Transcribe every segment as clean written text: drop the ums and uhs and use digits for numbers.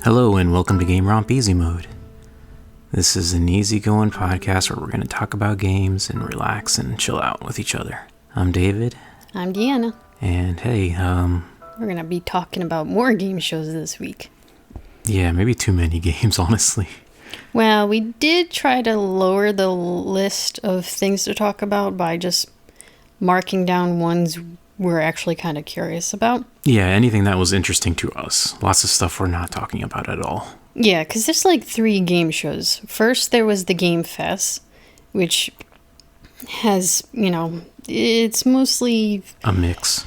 Hello and welcome to GameRomp Easy Mode. This is an easygoing podcast where we're going to talk about games and relax and chill out with each other. I'm David. I'm Deanna. And hey, we're going to be talking about more game shows this week. Yeah, maybe too many games, honestly. Well, we did try to lower the list of things to talk about by just marking down ones we're actually kind of curious about. Yeah, anything that was interesting to us. Lots of stuff we're not talking about at all. Yeah, because there's like 3 game shows. First, there was the Game Fest, which has, it's mostly... a mix.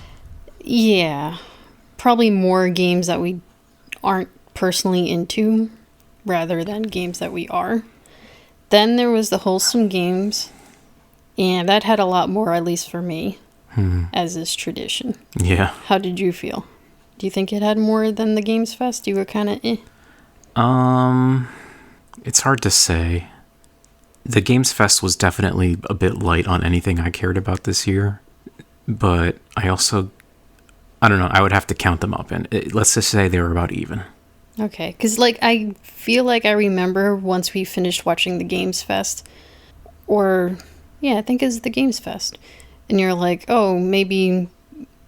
Yeah, probably more games that we aren't personally into rather than games that we are. Then there was the Wholesome Games, and that had a lot more, at least for me, as is tradition. Yeah. How did you feel? Do you think it had more than the Games Fest? You were kind of It's hard to say. The Games Fest was definitely a bit light on anything I cared about this year, but I don't know, I would have to count them up, and let's just say they were about even. Okay, because I feel like I remember once we finished watching the Games Fest, I think it's the Games Fest, and you're like, oh, maybe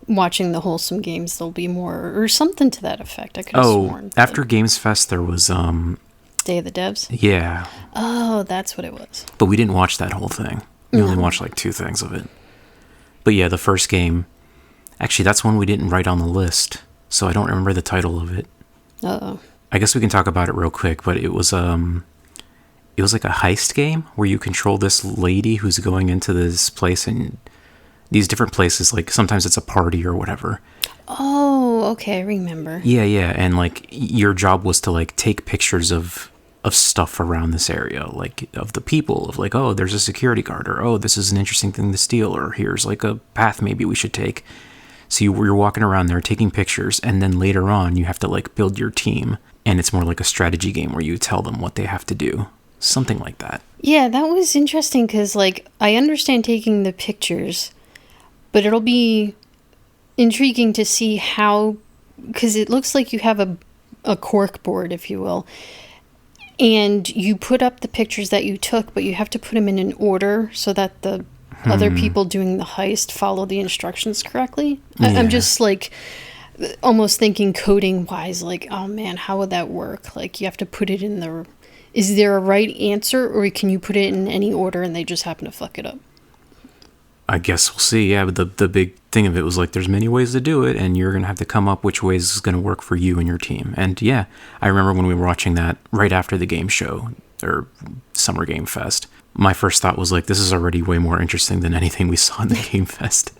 watching the Wholesome Games there'll be more, or something to that effect. I could have sworn. After Games Fest there was Day of the Devs? Yeah. Oh, that's what it was. But we didn't watch that whole thing. We only watched 2 things of it. But yeah, the first game, actually that's one we didn't write on the list, so I don't remember the title of it. Uh-oh. I guess we can talk about it real quick, but it was like a heist game where you control this lady who's going into this place, and these different places, like sometimes it's a party or whatever. Oh, okay, I remember. Yeah, and your job was to take pictures of stuff around this area, of the people, of oh, there's a security guard, or oh, this is an interesting thing to steal, or here's a path maybe we should take. So you're walking around there taking pictures, and then later on you have to build your team, and it's more like a strategy game where you tell them what they have to do. Something like that. Yeah, that was interesting because I understand taking the pictures, but it'll be intriguing to see how, because it looks like you have a cork board, if you will, and you put up the pictures that you took, but you have to put them in an order so that the other people doing the heist follow the instructions correctly. Yeah. I'm just almost thinking coding wise, oh man, how would that work? You have to put it in is there a right answer, or can you put it in any order and they just happen to fuck it up? I guess we'll see. Yeah, but the big thing of it was there's many ways to do it, and you're going to have to come up which ways is going to work for you and your team. And yeah, I remember when we were watching that right after the game show, or Summer Game Fest, my first thought was this is already way more interesting than anything we saw in the Game Fest.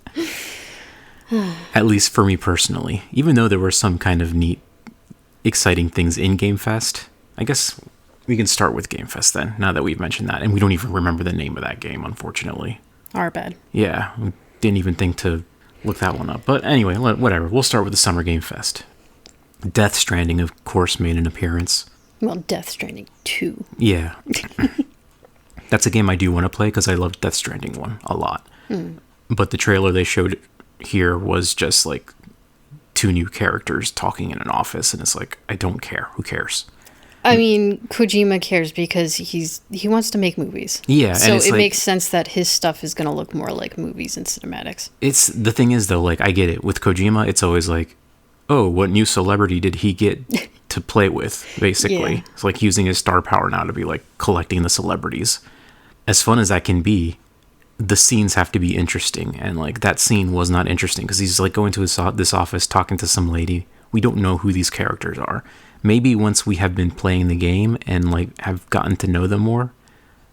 At least for me personally. Even though there were some kind of neat, exciting things in Game Fest, I guess we can start with Game Fest then, now that we've mentioned that. And we don't even remember the name of that game, unfortunately. Our bad. Yeah, we didn't even think to look that one up. But anyway, whatever. We'll start with the Summer Game Fest. Death Stranding, of course, made an appearance. Well, Death Stranding 2. Yeah. That's a game I do want to play because I loved Death Stranding 1 a lot. But the trailer they showed here was just 2 new characters talking in an office, and it's I don't care. Who cares? I mean, Kojima cares because he wants to make movies. Yeah, so and it makes sense that his stuff is going to look more like movies and cinematics. It's the thing is though, I get it with Kojima. It's always oh, what new celebrity did he get to play with? Basically, yeah. It's using his star power now to be collecting the celebrities. As fun as that can be, the scenes have to be interesting, and that scene was not interesting because he's going to this office talking to some lady. We don't know who these characters are. Maybe once we have been playing the game and have gotten to know them more,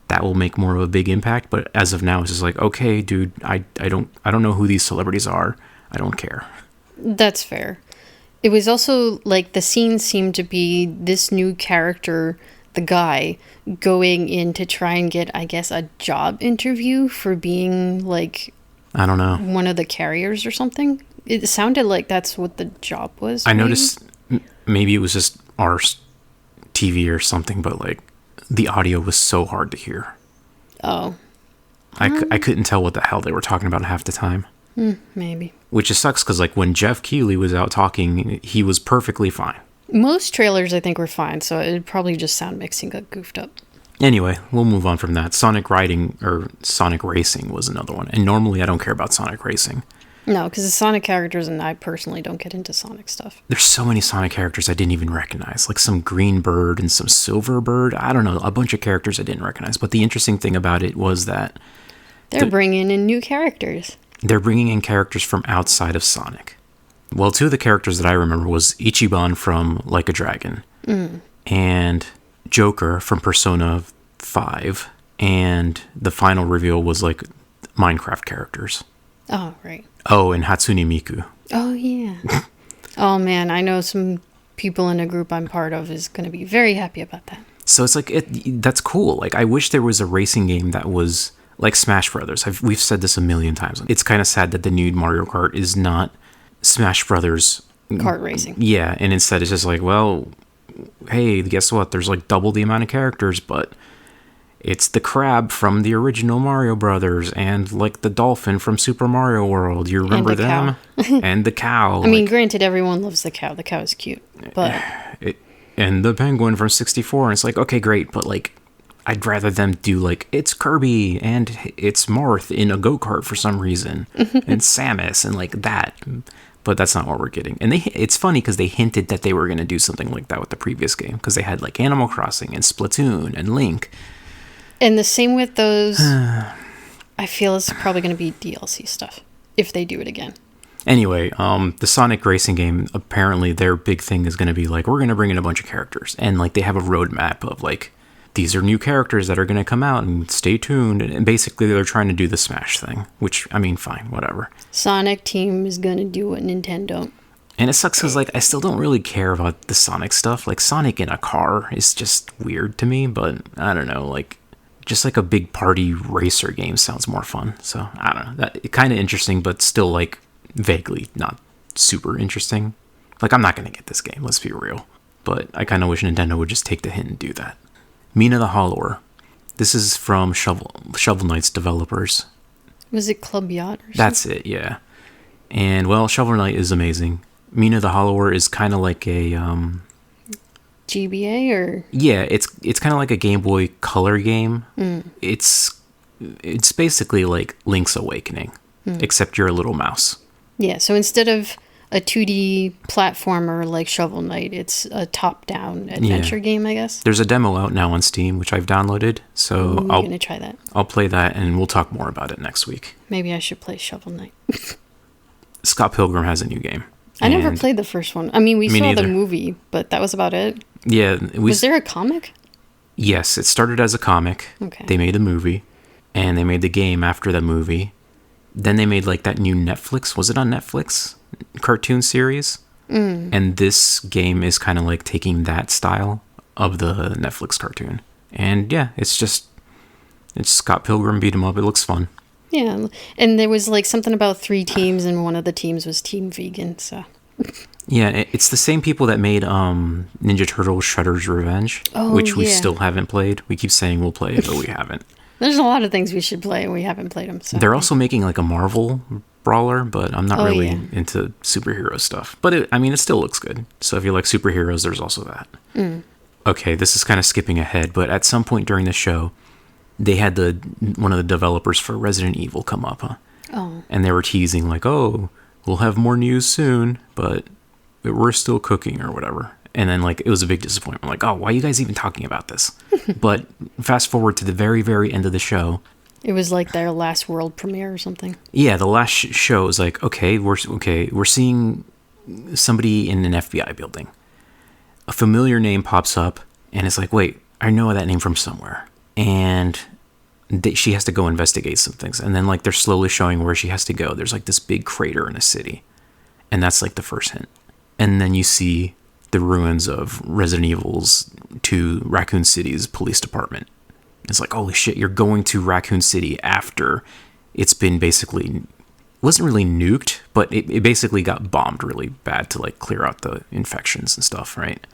that will make more of a big impact. But as of now, it's just okay, dude, I don't know who these celebrities are. I don't care. That's fair. It was also the scene seemed to be this new character, the guy, going in to try and get, I guess, a job interview for being I don't know, one of the carriers or something. It sounded like that's what the job was. I noticed maybe it was just our TV or something, but the audio was so hard to hear. Oh. I couldn't tell what the hell they were talking about half the time. Maybe. Which just sucks because when Jeff Keighley was out talking, he was perfectly fine. Most trailers, I think, were fine, so it'd probably just sound mixing got goofed up. Anyway, we'll move on from that. Sonic Racing was another one. And normally I don't care about Sonic Racing. No, because the Sonic characters, and I personally don't get into Sonic stuff. There's so many Sonic characters I didn't even recognize. Like some green bird and some silver bird. I don't know, a bunch of characters I didn't recognize. But the interesting thing about it was that... They're bringing in new characters. They're bringing in characters from outside of Sonic. Well, two of the characters that I remember was Ichiban from Like a Dragon. And Joker from Persona 5. And the final reveal was like Minecraft characters. Oh, right. Oh, and Hatsune Miku. Oh, yeah. Oh, man, I know some people in a group I'm part of is going to be very happy about that. So it's like, that's cool. Like, I wish there was a racing game that was like Smash Brothers. We've said this a million times. It's kind of sad that the new Mario Kart is not Smash Brothers. Kart racing. Yeah, and instead it's just like, well, hey, guess what? There's like double the amount of characters, but it's the crab from the original Mario Brothers and like the dolphin from Super Mario World. You remember them? And the cow. I mean, granted, everyone loves the cow. The cow is cute, but... And the penguin from 64. And it's like, okay, great, but like, I'd rather them do like, it's Kirby and it's Marth in a go-kart for some reason. And Samus and like that. But that's not what we're getting. And it's funny because they hinted that they were going to do something like that with the previous game. Because they had like Animal Crossing and Splatoon and Link. And the same with those, I feel it's probably going to be DLC stuff, if they do it again. Anyway, the Sonic Racing game, apparently their big thing is going to be like, we're going to bring in a bunch of characters. And like they have a roadmap of like, these are new characters that are going to come out and stay tuned. And basically they're trying to do the Smash thing, which, I mean, fine, whatever. Sonic Team is going to do what Nintendo. And it sucks because like, I still don't really care about the Sonic stuff. Like Sonic in a car is just weird to me, but I don't know, like, just like a big party racer game sounds more fun. So I don't know, that kind of interesting, but still like vaguely not super interesting. Like I'm not going to get this game, let's be real. But I kind of wish Nintendo would just take the hint and do that. Mina the Hollower. This is from Shovel Knight's developers. Was it Club Yacht or something? That's it, yeah. And well, Shovel Knight is amazing. Mina the Hollower is kind of like a GBA or yeah, it's kind of like a Game Boy Color game. It's basically like Link's Awakening, except you're a little mouse. Yeah, so instead of a 2D platformer like Shovel Knight, it's a top-down adventure game, I guess. There's a demo out now on Steam, which I've downloaded, so I'm going to try that. I'll play that, and we'll talk more about it next week. Maybe I should play Shovel Knight. Scott Pilgrim has a new game. I never played the first one. I mean, we saw the movie, but that was about it. Yeah. Was there a comic? Yes, it started as a comic. Okay. They made a movie, and they made the game after the movie. Then they made like that new Netflix, was it on Netflix? Cartoon series. And this game is kind of like taking that style of the Netflix cartoon. And yeah, it's Scott Pilgrim beat 'em up. It looks fun. Yeah, and there was like something about 3 teams, and one of the teams was Team Vegan, so... Yeah, it's the same people that made Ninja Turtles Shredder's Revenge, which we still haven't played. We keep saying we'll play it, but we haven't. There's a lot of things we should play, and we haven't played them. So. They're also making like a Marvel brawler, but I'm not really into superhero stuff. But it still looks good. So if you like superheroes, there's also that. Okay, this is kind of skipping ahead, but at some point during the show, they had one of the developers for Resident Evil come up, huh? Oh. And they were teasing like, oh, we'll have more news soon, but we're still cooking or whatever. And then like it was a big disappointment. Like, oh, why are you guys even talking about this? But fast forward to the very, very end of the show. It was like their last world premiere or something. Yeah, the last show is like, we're seeing somebody in an FBI building. A familiar name pops up, and it's like, wait, I know that name from somewhere. And she has to go investigate some things. And then like they're slowly showing where she has to go. There's like this big crater in a city. And that's like the first hint. And then you see the ruins of Resident Evil's to Raccoon City's police department. It's like, holy shit, you're going to Raccoon City after it's been basically, wasn't really nuked, but it basically got bombed really bad to like clear out the infections and stuff, right?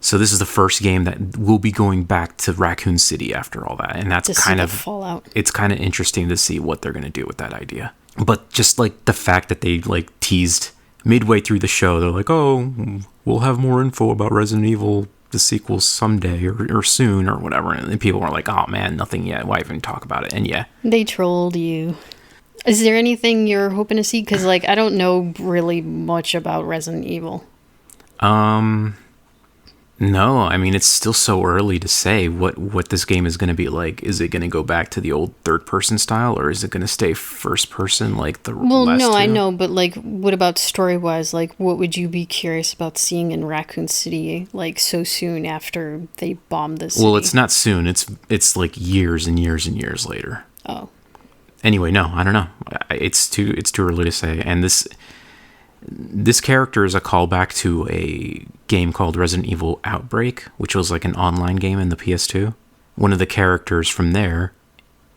So this is the first game that will be going back to Raccoon City after all that. And that's kind of fallout. It's kind of interesting to see what they're going to do with that idea. But just like the fact that they like teased midway through the show, they're like, oh, we'll have more info about Resident Evil, the sequel, someday or soon or whatever. And then people were like, oh man, nothing yet. Why even talk about it? And yeah. They trolled you. Is there anything you're hoping to see? Because, like, I don't know really much about Resident Evil. No, I mean, it's still so early to say what this game is going to be like. Is it going to go back to the old third-person style, or is it going to stay first-person like the Well, last no, two? I know, but, like, what about story-wise? Like, what would you be curious about seeing in Raccoon City, like, so soon after they bombed the city? Well, it's not soon. It's like years and years and years later. Oh. Anyway, no, I don't know. It's too early to say. And this character is a callback to a game called Resident Evil Outbreak, which was like an online game in the PS2. One of the characters from there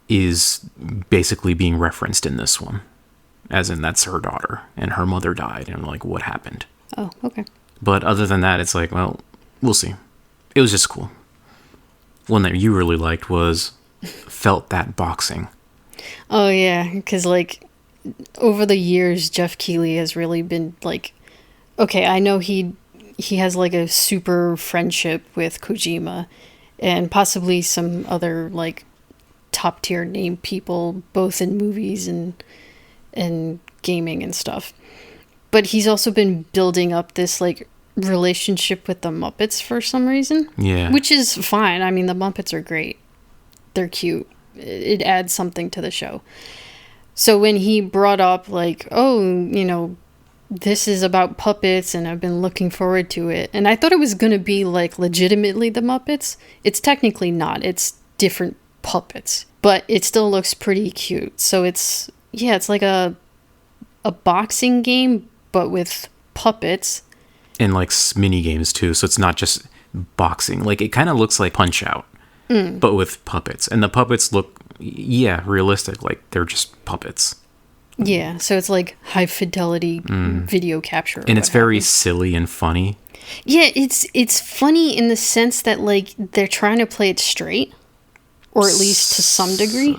is basically being referenced in this one. As in, that's her daughter, and her mother died, and like, what happened? Oh, okay. But other than that, it's like, well, we'll see. It was just cool. One that you really liked was Felt That Boxing. Oh, yeah, because, like, over the years, Jeff Keighley has really been, like... Okay, I know he has, like, a super friendship with Kojima, and possibly some other, like, top-tier name people, both in movies and gaming and stuff. But he's also been building up this, like, relationship with the Muppets for some reason. Yeah. Which is fine. I mean, the Muppets are great. They're cute. It adds something to the show. So when he brought up, like, oh, you know, this is about puppets and I've been looking forward to it. And I thought it was going to be, like, legitimately the Muppets. It's technically not. It's different puppets. But it still looks pretty cute. So it's like a boxing game, but with puppets. And, like, mini games, too. So it's not just boxing. Like, it kind of looks like Punch-Out. But with puppets. And the puppets look, realistic. Like, they're just puppets. Yeah, so it's like high fidelity video capture. And it's very silly and funny. Yeah, it's funny in the sense that, like, they're trying to play it straight. Or at least to some degree.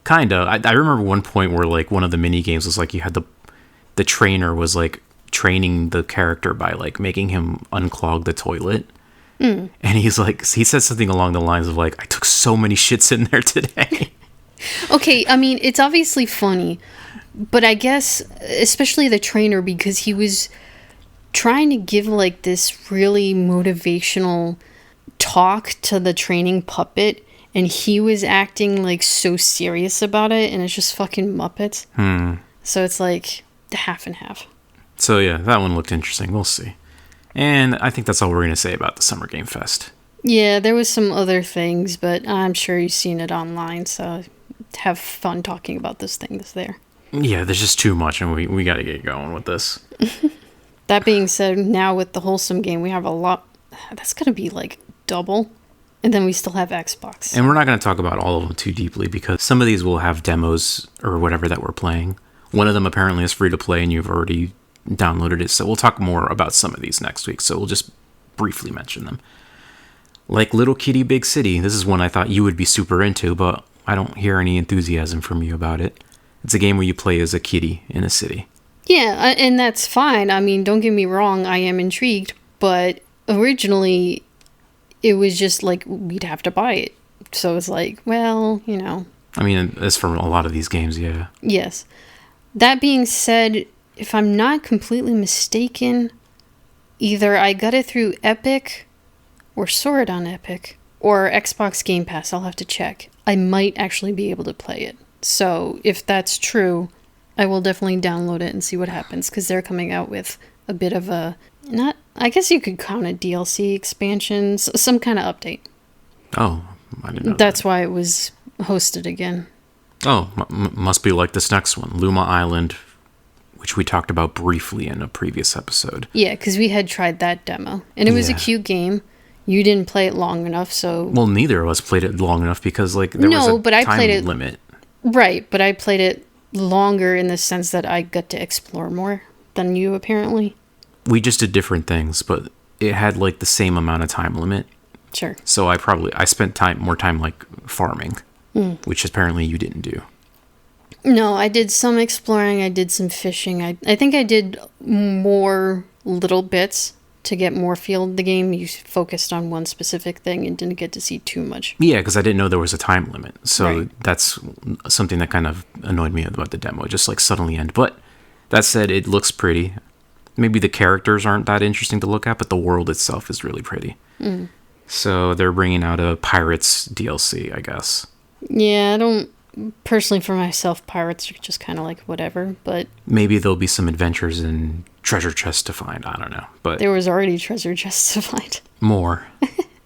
Kind of. I remember one point where, like, one of the mini games was, like, you had the trainer was, like, training the character by, like, making him unclog the toilet. And he's like, he says something along the lines of, like, I took so many shits in there today. Okay, I mean, it's obviously funny, but I guess, especially the trainer, because he was trying to give, like, this really motivational talk to the training puppet, and he was acting, like, so serious about it, and it's just fucking Muppets. So it's, like, half and half. So, yeah, that one looked interesting. We'll see. And I think that's all we're going to say about the Summer Game Fest. Yeah, there was some other things, but I'm sure you've seen it online, so have fun talking about those things there. Yeah, there's just too much, and we got to get going with this. That being said, now with the Wholesome Game, we have a lot. That's going to be, like, double. And then we still have Xbox. And we're not going to talk about all of them too deeply, because some of these will have demos or whatever that we're playing. One of them apparently is free to play, and you've already downloaded it, so we'll talk more about some of these next week, so we'll just briefly mention them. Like Little Kitty Big City, this is one I thought you would be super into, but I don't hear any enthusiasm from you about it. It's a game where you play as a kitty in a city. Yeah, and that's fine. I mean, don't get me wrong, I am intrigued, but originally it was just like, we'd have to buy it. So it's like, well, you know. I mean, as for a lot of these games, yeah. Yes. That being said, if I'm not completely mistaken, either I got it through Epic or saw it on Epic or Xbox Game Pass. I'll have to check. I might actually be able to play it. So if that's true, I will definitely download it and see what happens, because they're coming out with a bit of a, not, I guess you could count it DLC expansions, some kind of update. Oh, I didn't know That's why it was hosted again. Oh, must be like this next one, Luma Island, which we talked about briefly in a previous episode. Yeah, because we had tried that demo, and it was a cute game. You didn't play it long enough, so... Well, neither of us played it long enough, because, like, there was a time limit. Right, but I played it longer in the sense that I got to explore more than you, apparently. We just did different things, but it had, like, the same amount of time limit. Sure. So I spent more time, like, farming, which apparently you didn't do. No, I did some exploring. I did some fishing. I think I did more little bits to get more feel of the game. You focused on one specific thing and didn't get to see too much. Yeah, because I didn't know there was a time limit. So Right. that's something that kind of annoyed me about the demo. It just like suddenly end. But that said, it looks pretty. Maybe the characters aren't that interesting to look at, but the world itself is really pretty. So they're bringing out a Pirates DLC, I guess. Yeah, I don't... Personally, for myself, pirates are just kind of like whatever, but Maybe there'll be some adventures and treasure chests to find. I don't know. But there was already treasure chests to find. more.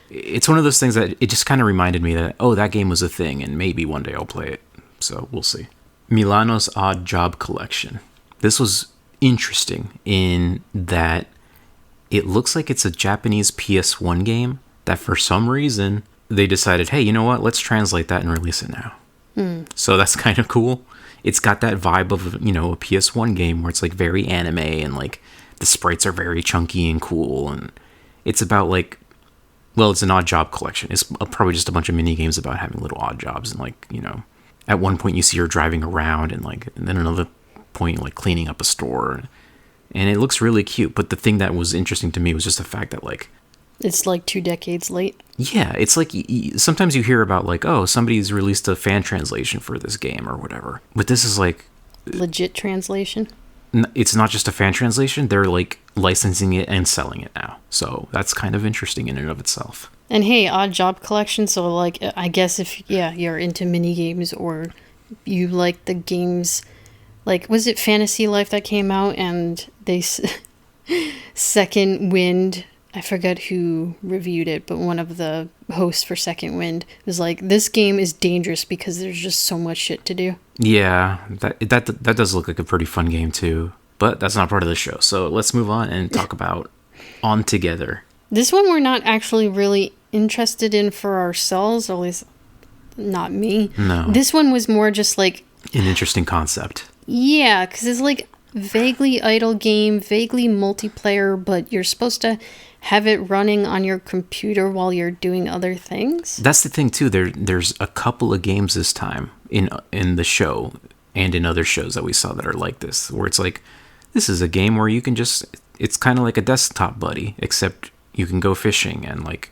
It's one of those things that it just kind of reminded me that, oh, that game was a thing, and maybe one day I'll play it. So we'll see. Milano's Odd Job Collection. This was interesting in that it looks like it's a Japanese PS1 game that for some reason they decided, hey, you know what? Let's translate that and release it now. So that's kind of cool. It's got that vibe of, you know, a PS1 game where it's like very anime and like the sprites are very chunky and cool. And it's about like, well, it's an odd job collection. It's probably just a bunch of mini games about having little odd jobs. And like, you know, at one point you see her driving around and like, and then another point like cleaning up a store. And it looks really cute. But the thing that was interesting to me was just the fact that like, It's like 2 decades late. yeah, it's like sometimes you hear about like, oh, somebody's released a fan translation for this game or whatever. But this is like, Legit translation. it's not just a fan translation. They're like licensing it and selling it now. So that's kind of interesting in and of itself. And hey, odd job collection. So like, I guess if you're into mini games or you like the games, like was it Fantasy Life that came out and they Second Wind. I forget who reviewed it, but one of the hosts for Second Wind was like, "This game is dangerous because there's just so much shit to do." Yeah, that does look like a pretty fun game too. But that's not part of the show. So let's move on and talk about On Together. This one we're not actually really interested in for ourselves, or at least not me. No. This one was more just like, An interesting concept. yeah, because it's like vaguely idle game, vaguely multiplayer, but you're supposed to have it running on your computer while you're doing other things. That's the thing too. There's a couple of games this time in the show and in other shows that we saw that are like this, where it's like, this is a game where you can just, it's kind of like a desktop buddy, except you can go fishing and like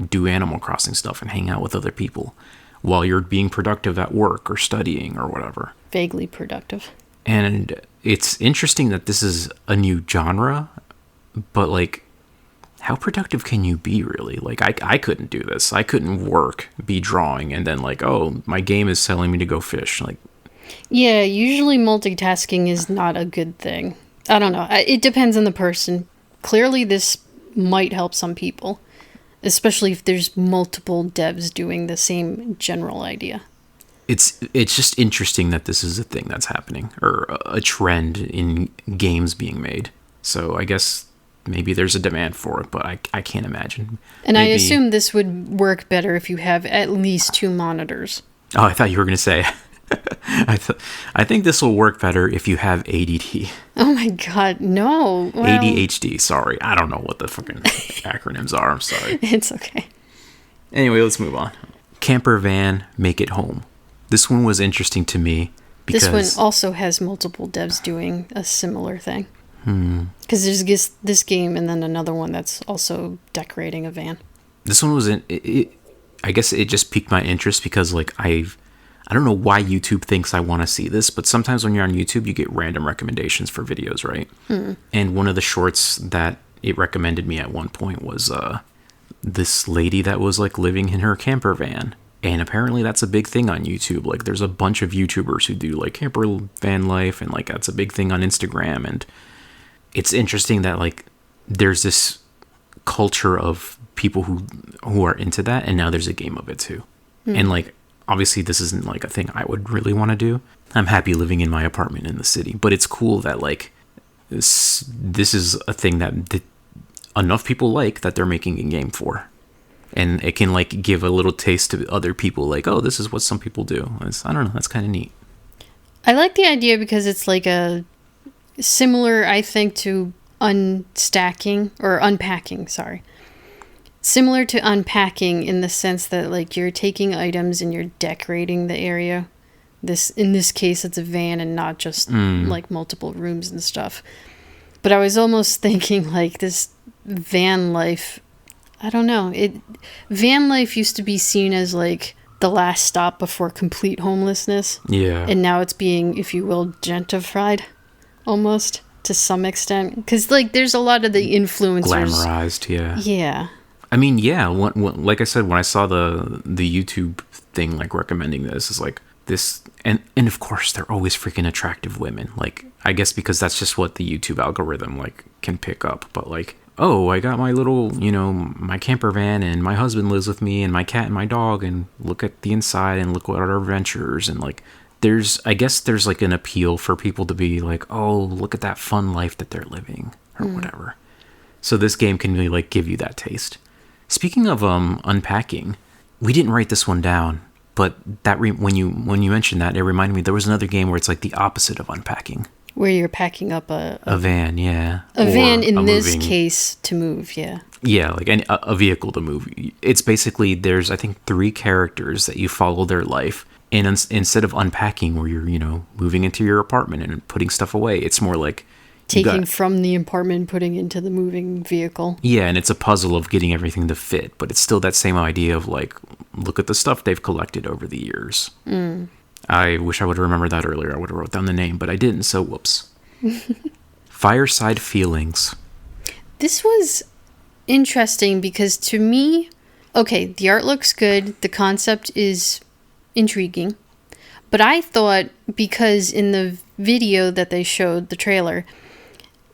do Animal Crossing stuff and hang out with other people while you're being productive at work or studying or whatever. Vaguely productive. And it's interesting that this is a new genre, but like, how productive can you be really? Like, I couldn't do this. I couldn't work, be drawing, and then like, oh, my game is telling me to go fish. Like, Yeah, usually multitasking is not a good thing. I don't know. It depends on the person. Clearly, this might help some people, especially if there's multiple devs doing the same general idea. it's just interesting that this is a thing that's happening, or a trend in games being made. So I guess maybe there's a demand for it, but I can't imagine. And I Maybe- assume this would work better if you have at least 2 monitors. Oh, I thought you were going to say. I think this will work better if you have ADD. Oh my god, no. Well, ADHD, sorry. I don't know what the fucking acronyms are. I'm sorry. it's okay. Anyway, let's move on. Camper van, make it home. This one was interesting to me because This one also has multiple devs doing a similar thing. Because there's this game and then another one that's also decorating a van. this one was I guess it just piqued my interest because like I don't know why YouTube thinks I want to see this, but sometimes when you're on YouTube you get random recommendations for videos, right? And one of the shorts that it recommended me at one point was this lady that was like living in her camper van. And apparently that's a big thing on YouTube. Like there's a bunch of YouTubers who do like camper van life, and like that's a big thing on Instagram. And it's interesting that like there's this culture of people who are into that, and now there's a game of it too. And like obviously this isn't like a thing I would really want to do. I'm happy living in my apartment in the city, but it's cool that like this is a thing that enough people like that they're making a game for. And it can like give a little taste to other people, like, oh, this is what some people do. I don't know, that's kind of neat. I like the idea because it's like a similar, I think, to unstacking or unpacking, sorry. Similar to unpacking in the sense that like you're taking items and you're decorating the area in this case it's a van and not just like multiple rooms and stuff. But I was almost thinking like this van life, I don't know, van life used to be seen as like the last stop before complete homelessness. Yeah. And now it's being, if you will, gentrified almost to some extent, because like there's a lot of the influencers Glamorized. Yeah. I mean, yeah, like I said, when I saw the YouTube thing, like, recommending this, is like, this, and of course, they're always freaking attractive women. Like, I guess because that's just what the YouTube algorithm, like, can pick up. But, like, oh, I got my little, my camper van, and my husband lives with me, and my cat and my dog, and look at the inside, and look what our adventures, and, like, I guess there's, like, an appeal for people to be like, oh, look at that fun life that they're living, or whatever. So this game can really, like, give you that taste. Speaking of unpacking, we didn't write this one down, but that when you mentioned that, it reminded me there was another game where it's like the opposite of unpacking. Where you're packing up a van, yeah. A van in this case to move, yeah. Yeah, like a vehicle to move. It's basically, there's, I think, 3 characters that you follow their life. And instead of unpacking, where you're, moving into your apartment and putting stuff away, it's more like taking from the apartment, putting into the moving vehicle. Yeah, and it's a puzzle of getting everything to fit, but it's still that same idea of like, look at the stuff they've collected over the years. I wish I would have remembered that earlier. I would have wrote down the name, but I didn't, so whoops. Fireside Feelings. This was interesting because to me, okay, the art looks good, the concept is intriguing, but I thought, because in the video that they showed, the trailer,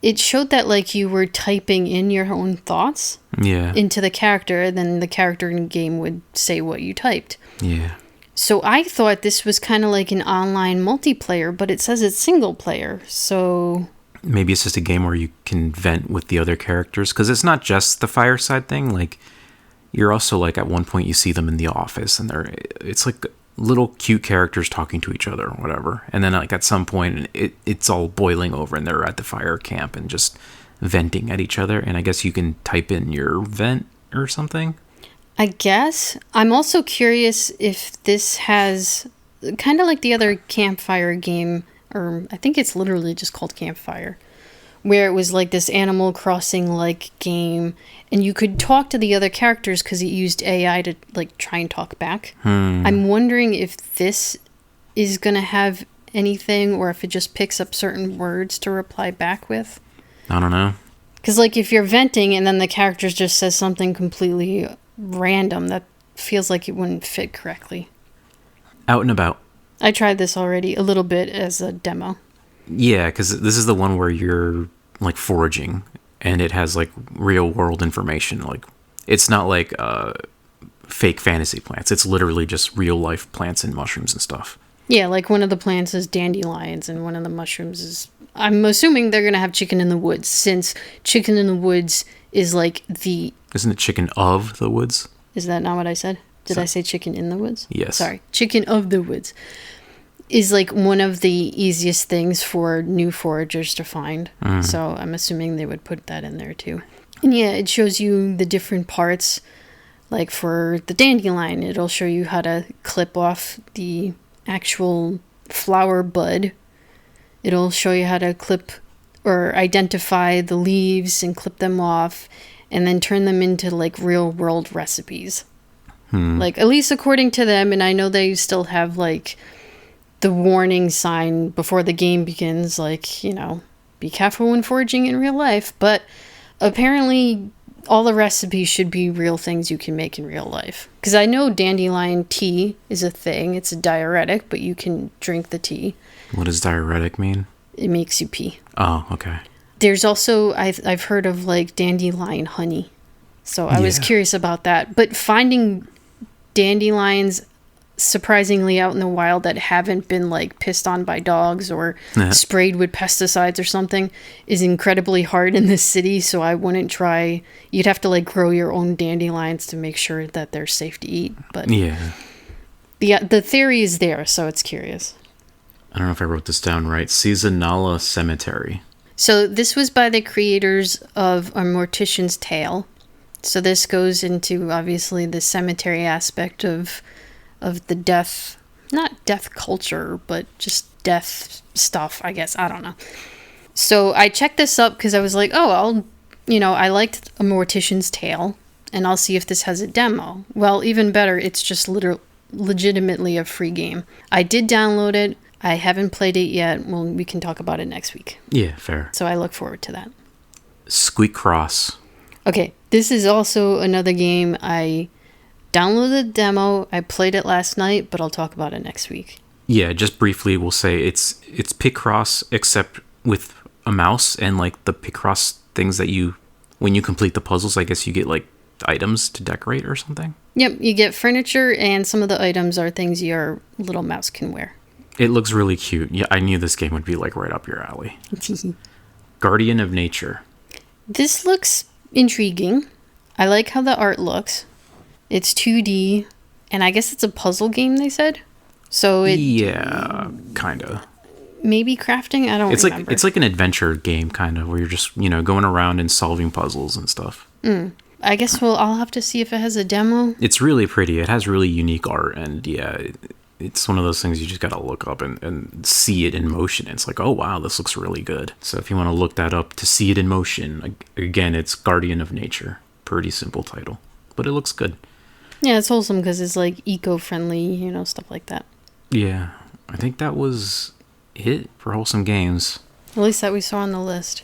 it showed that like you were typing in your own thoughts into the character, and then the character in the game would say what you typed. Yeah. So I thought this was kind of like an online multiplayer, but it says it's single player, so maybe it's just a game where you can vent with the other characters, because it's not just the fireside thing. Like, you're also like, at one point you see them in the office, and it's like little cute characters talking to each other or whatever, and then like at some point it's all boiling over and they're at the fire camp and just venting at each other, and I guess you can type in your vent or something. I guess. I'm also curious if this has kind of like the other campfire game, or I think it's literally just called Campfire, where it was like this Animal Crossing like game, and you could talk to the other characters because it used AI to like try and talk back. I'm wondering if this is gonna have anything, or if it just picks up certain words to reply back with. I don't know. Because like if you're venting and then the character just says something completely random, that feels like it wouldn't fit correctly. Out and About. I tried this already a little bit as a demo. Yeah, because this is the one where you're like foraging, and it has like real world information. Like, it's not like fake fantasy plants. It's literally just real life plants and mushrooms and stuff. Yeah, like one of the plants is dandelions, and one of the mushrooms is, I'm assuming they're gonna have chicken in the woods, since chicken in the woods is like the... Isn't it chicken of the woods? Is that not what I said? Did I say chicken in the woods? Yes. Sorry. Chicken of the woods is like one of the easiest things for new foragers to find. So I'm assuming they would put that in there too. And yeah, it shows you the different parts. Like for the dandelion, it'll show you how to clip off the actual flower bud. It'll show you how to clip or identify the leaves and clip them off, and then turn them into like real world recipes. Like, at least according to them, and I know they still have like the warning sign before the game begins, like, be careful when foraging in real life, but apparently all the recipes should be real things you can make in real life. Because I know dandelion tea is a thing. It's a diuretic, but you can drink the tea. What does diuretic mean? It makes you pee. Oh, okay. There's also, I've heard of like dandelion honey. So I was curious about that. But finding dandelions surprisingly out in the wild that haven't been like pissed on by dogs or sprayed with pesticides or something is incredibly hard in this city. So I wouldn't try. You'd have to like grow your own dandelions to make sure that they're safe to eat. But the theory is there, so it's curious. I don't know if I wrote this down right. Seasonala Cemetery. So this was by the creators of A Mortician's Tale. So this goes into obviously the cemetery aspect of the death not death culture, but just death stuff, I guess. I don't know. So I checked this up because I was like, oh, I liked A Mortician's Tale, and I'll see if this has a demo. Well, even better, it's just legitimately a free game. I did download it. I haven't played it yet. Well, we can talk about it next week. Yeah, fair. So I look forward to that. Squeak Cross. Okay, this is also another game. I downloaded the demo. I played it last night, but I'll talk about it next week. Yeah, just briefly, we'll say it's Picross, except with a mouse and like the Picross things that when you complete the puzzles, I guess you get like items to decorate or something. Yep, you get furniture, and some of the items are things your little mouse can wear. It looks really cute. Yeah, I knew this game would be like right up your alley. Guardian of Nature. This looks intriguing. I like how the art looks. It's 2D, and I guess it's a puzzle game, they said. So yeah, kind of. Maybe crafting? I don't remember. It's like an adventure game, kind of, where you're just, going around and solving puzzles and stuff. I guess I'll have to see if it has a demo. It's really pretty. It has really unique art, and yeah, it's one of those things you just gotta look up and see it in motion. It's like, oh wow, this looks really good. So if you want to look that up to see it in motion, again, it's Guardian of Nature. Pretty simple title, but it looks good. Yeah, it's wholesome because it's like eco-friendly, stuff like that. Yeah, I think that was it for Wholesome Games. At least that we saw on the list.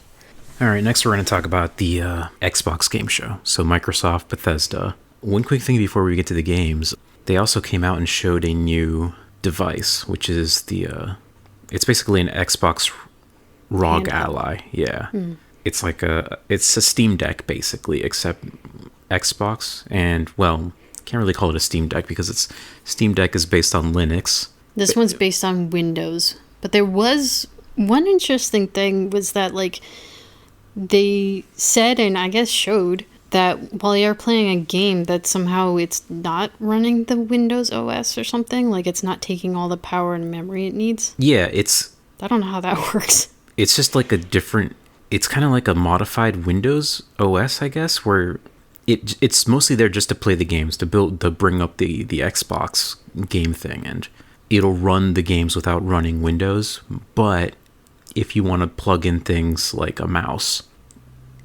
All right, next we're going to talk about the Xbox game show. So Microsoft, Bethesda. One quick thing before we get to the games. They also came out and showed a new device, which is it's basically an Xbox ROG Ally. Yeah. It's it's a Steam Deck basically, except Xbox. And, well, can't really call it a Steam Deck because Steam Deck is based on Linux. This one's based on Windows. But there was one interesting thing was that, like, they said and I guess showed that while you're playing a game that somehow it's not running the Windows OS or something. Like, it's not taking all the power and memory it needs. Yeah, I don't know how that works. It's just like it's kind of like a modified Windows OS, I guess, where it's mostly there just to play the games, to bring up the Xbox game thing, and it'll run the games without running Windows. But if you want to plug in things like a mouse,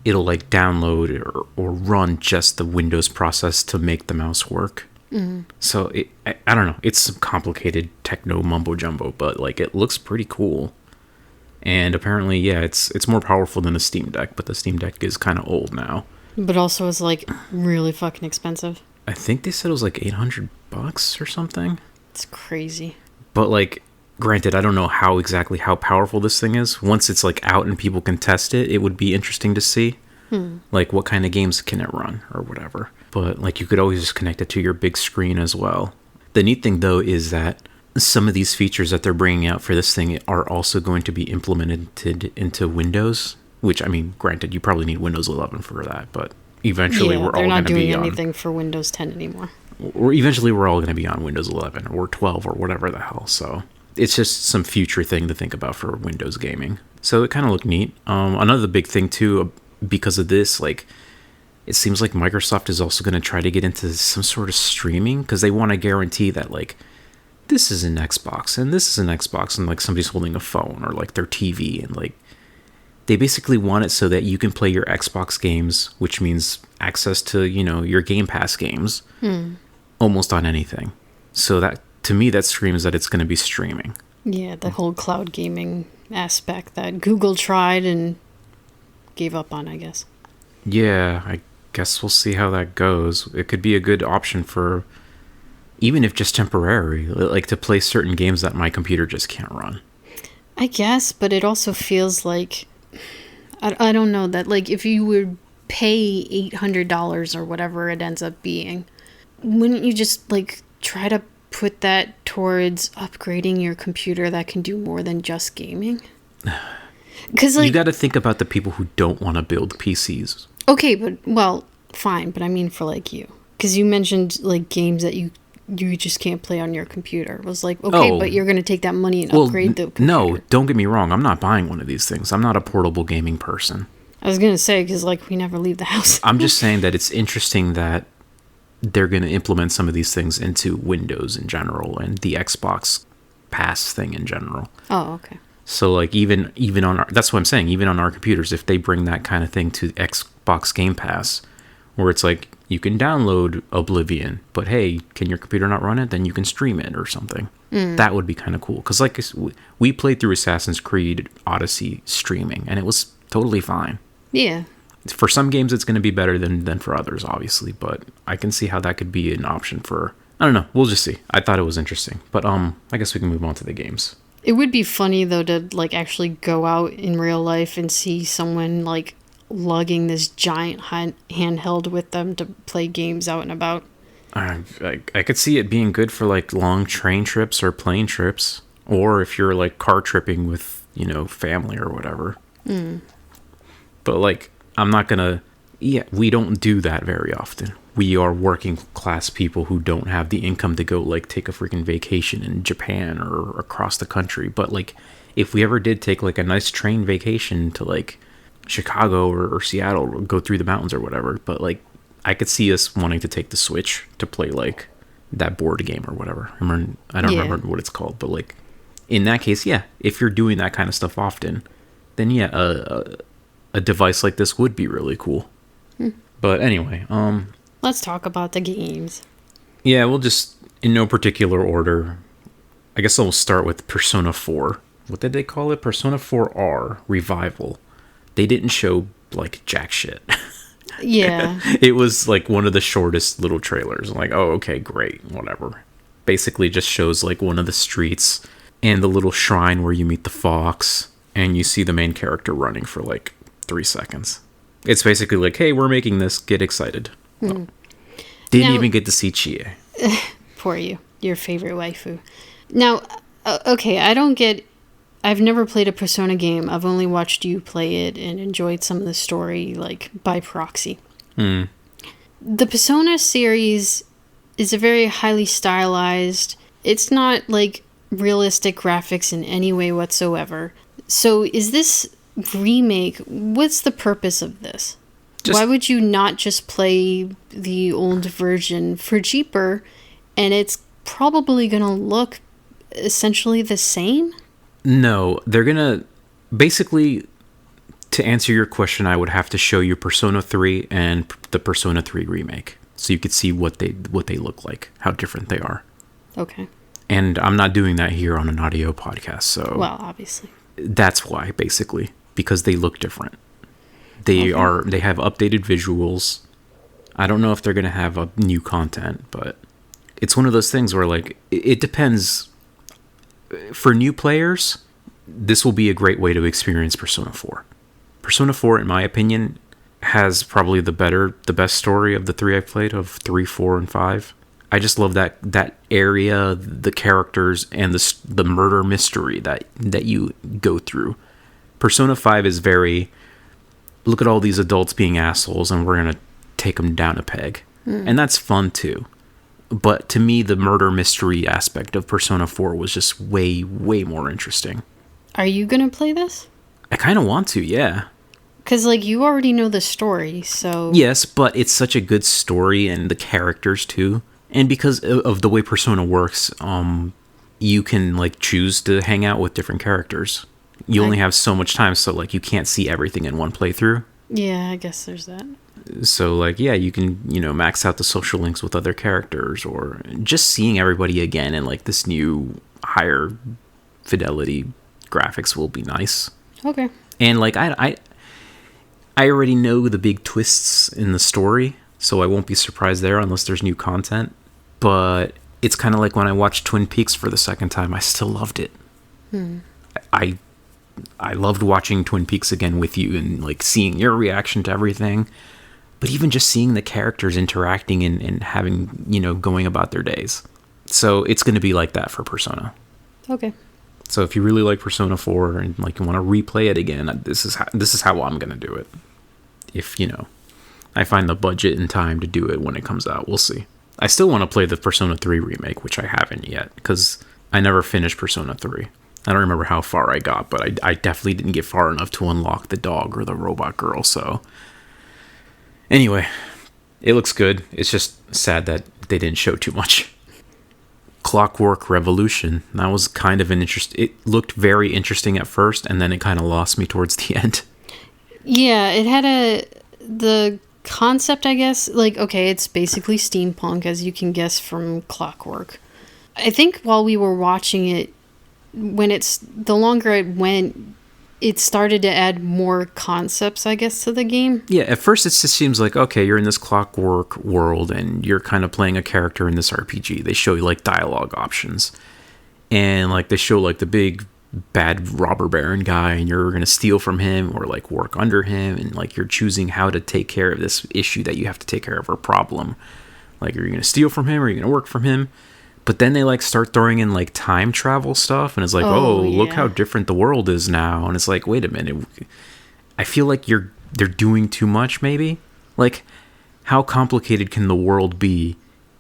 it'll like download or run just the Windows process to make the mouse work. So I don't know, it's some complicated techno mumbo jumbo, but like it looks pretty cool. And apparently, yeah, it's more powerful than a Steam Deck, but the Steam Deck is kind of old now. But also it's like really fucking expensive. I think they said it was like $800 or something. It's crazy. But like, granted, I don't know how powerful this thing is. Once it's like out and people can test it, it would be interesting to see. Like what kind of games can it run or whatever. But like you could always just connect it to your big screen as well. The neat thing though is that some of these features that they're bringing out for this thing are also going to be implemented into Windows. Which, I mean, granted, you probably need Windows 11 for that, but eventually we're all going to be on... they're not doing anything for Windows 10 anymore. Or eventually we're all going to be on Windows 11 or 12 or whatever the hell, so... It's just some future thing to think about for Windows gaming. So it kind of looked neat. Another big thing, too, because of this, like... It seems like Microsoft is also going to try to get into some sort of streaming, because they want to guarantee that, like, this is an Xbox, and this is an Xbox, and, like, somebody's holding a phone or, like, their TV, and, like... They basically want it so that you can play your Xbox games, which means access to, your Game Pass games, almost on anything. So that, to me, that screams that it's going to be streaming. Yeah, the whole cloud gaming aspect that Google tried and gave up on, I guess. Yeah, I guess we'll see how that goes. It could be a good option for, even if just temporary, like to play certain games that my computer just can't run. I guess, but it also feels like... I don't know, that like if you would pay $800 or whatever it ends up being, wouldn't you just like try to put that towards upgrading your computer that can do more than just gaming? Because like, you got to think about the people who don't want to build PCs. Okay, but well, fine, but I mean for like you, because you mentioned like games that you just can't play on your computer. It was like, okay, but you're going to take that money and upgrade the computer. No, don't get me wrong. I'm not buying one of these things. I'm not a portable gaming person. I was going to say, because like we never leave the house. I'm just saying that it's interesting that they're going to implement some of these things into Windows in general and the Xbox Pass thing in general. Oh, okay. So like even on our, that's what I'm saying, even on our computers, if they bring that kind of thing to Xbox Game Pass, where it's like you can download Oblivion, but hey, can your computer not run it? Then you can stream it or something. That would be kind of cool. Because like we played through Assassin's Creed Odyssey streaming, and it was totally fine. Yeah. For some games, it's going to be better than for others, obviously. But I can see how that could be an option for. I don't know. We'll just see. I thought it was interesting, but I guess we can move on to the games. It would be funny though to like actually go out in real life and see someone like lugging this giant handheld with them to play games out and about. I could see it being good for like long train trips or plane trips, or if you're like car tripping with, family or whatever. But like, I'm not gonna, we don't do that very often. We are working class people who don't have the income to go like take a freaking vacation in Japan or across the country. But like, if we ever did take like a nice train vacation to like Chicago or Seattle, or go through the mountains or whatever, but like, I could see us wanting to take the Switch to play like that board game or whatever. I don't remember what it's called, but like in that case, if you're doing that kind of stuff often, then a device like this would be really cool. But anyway, let's talk about the games. Yeah, we'll just in no particular order. I guess I'll start with Persona 4. What did they call it? Persona 4R Revival. They didn't show like jack shit. Yeah. It was like one of the shortest little trailers. I'm like, oh, okay, great, whatever. Basically just shows like one of the streets and the little shrine where you meet the fox and you see the main character running for like 3 seconds. It's basically like, hey, we're making this, get excited. Didn't even get to see Chie. Poor you, your favorite waifu. Now, okay, I've never played a Persona game. I've only watched you play it and enjoyed some of the story, like, by proxy. The Persona series is a very highly stylized. It's not, like, realistic graphics in any way whatsoever. So is this remake, what's the purpose of this? Why would you not just play the old version for cheaper, and it's probably going to look essentially the same? No, they're gonna basically, to answer your question, I would have to show you Persona 3 and the Persona 3 remake, so you could see what they look like, how different they are. Okay. And I'm not doing that here on an audio podcast, so well, obviously that's why, basically, because they look different. They have updated visuals. I don't know if they're gonna have a new content, but it's one of those things where like it depends. For new players, this will be a great way to experience Persona 4. Persona 4, in my opinion, has probably the best story of the three I've played, of 3, 4, and 5. I just love that area, the characters, and the murder mystery that you go through. Persona 5 is very, look at all these adults being assholes, and we're going to take them down a peg. And that's fun, too. But to me, the murder mystery aspect of Persona 4 was just way, way more interesting. Are you going to play this? I kind of want to, yeah. Because, like, you already know the story, so... Yes, but it's such a good story, and the characters, too. And because of the way Persona works, you can, like, choose to hang out with different characters. You only have so much time, so, like, you can't see everything in one playthrough. Yeah, I guess there's that. So, like, yeah, you can, max out the social links with other characters, or just seeing everybody again in, like, this new higher fidelity graphics will be nice. Okay. And, like, I already know the big twists in the story, so I won't be surprised there unless there's new content. But it's kind of like when I watched Twin Peaks for the second time, I still loved it. I loved watching Twin Peaks again with you and, like, seeing your reaction to everything. But even just seeing the characters interacting and having, going about their days. So it's going to be like that for Persona. Okay. So if you really like Persona 4 and, like, you want to replay it again, this is how I'm going to do it. If, I find the budget and time to do it when it comes out. We'll see. I still want to play the Persona 3 remake, which I haven't yet, because I never finished Persona 3. I don't remember how far I got, but I definitely didn't get far enough to unlock the dog or the robot girl, so... Anyway, It looks good. It's just sad that they didn't show too much. Clockwork Revolution. That was kind of an interest. It looked very interesting at first, and then it kind of lost me towards the end. Yeah, it had the concept, I guess. Like, okay, it's basically steampunk, as you can guess from Clockwork. I think while we were watching it, the longer it went, it started to add more concepts, I guess, to the game. Yeah, at first it just seems like, okay, you're in this Clockwork world and you're kind of playing a character in this RPG. They show you like dialogue options. And like they show like the big bad robber baron guy, and you're going to steal from him or like work under him, and like you're choosing how to take care of this issue that you have to take care of, or problem. Like, are you going to steal from him or are you going to work from him? But then they like start throwing in like time travel stuff, and it's like, look how different the world is now. And it's like, wait a minute, I feel like they're doing too much. Maybe like, how complicated can the world be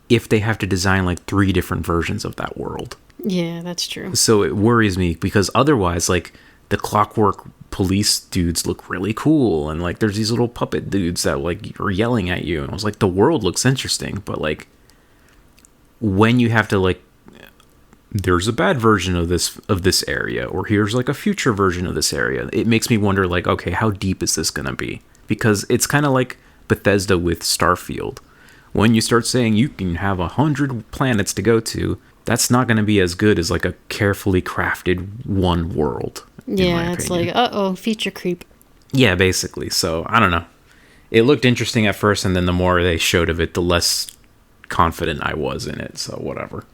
if they have to design like 3 different versions of that world? Yeah, that's true. So it worries me, because otherwise, like, the Clockwork police dudes look really cool, and like there's these little puppet dudes that like are yelling at you, and I was like, the world looks interesting, but like, when you have to like, there's a bad version of this area, or here's like a future version of this area, it makes me wonder, like, okay, how deep is this gonna be? Because it's kind of like Bethesda with Starfield. When you start saying you can have 100 planets to go to, that's not going to be as good as like a carefully crafted one world. Yeah, it's like, feature creep. Yeah, basically. So I don't know. It looked interesting at first, and then the more they showed of it, the less confident I was in it. So whatever.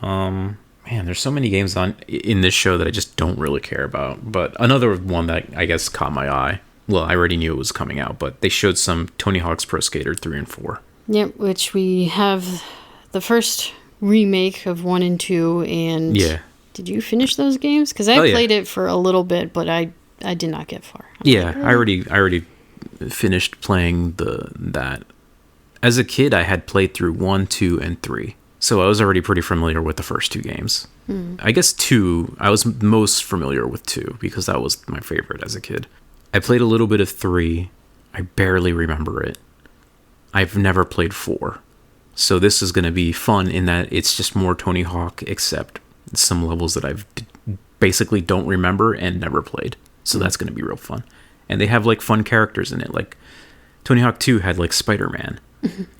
Man, there's so many games in this show that I just don't really care about. But another one that I guess caught my eye. Well, I already knew it was coming out, but they showed some Tony Hawk's Pro Skater 3 and 4. Yep, which we have the first remake of 1 and 2, and yeah. Did you finish those games? Because I played it for a little bit, but I did not get far. I already finished playing that. As a kid, I had played through 1, 2, and 3, so I was already pretty familiar with the first 2 games. I guess 2, I was most familiar with 2 because that was my favorite as a kid. I played a little bit of 3. I barely remember it. I've never played 4. So this is going to be fun in that it's just more Tony Hawk, except some levels that I've basically don't remember and never played. So that's going to be real fun. And they have like fun characters in it. Like Tony Hawk 2 had like Spider-Man.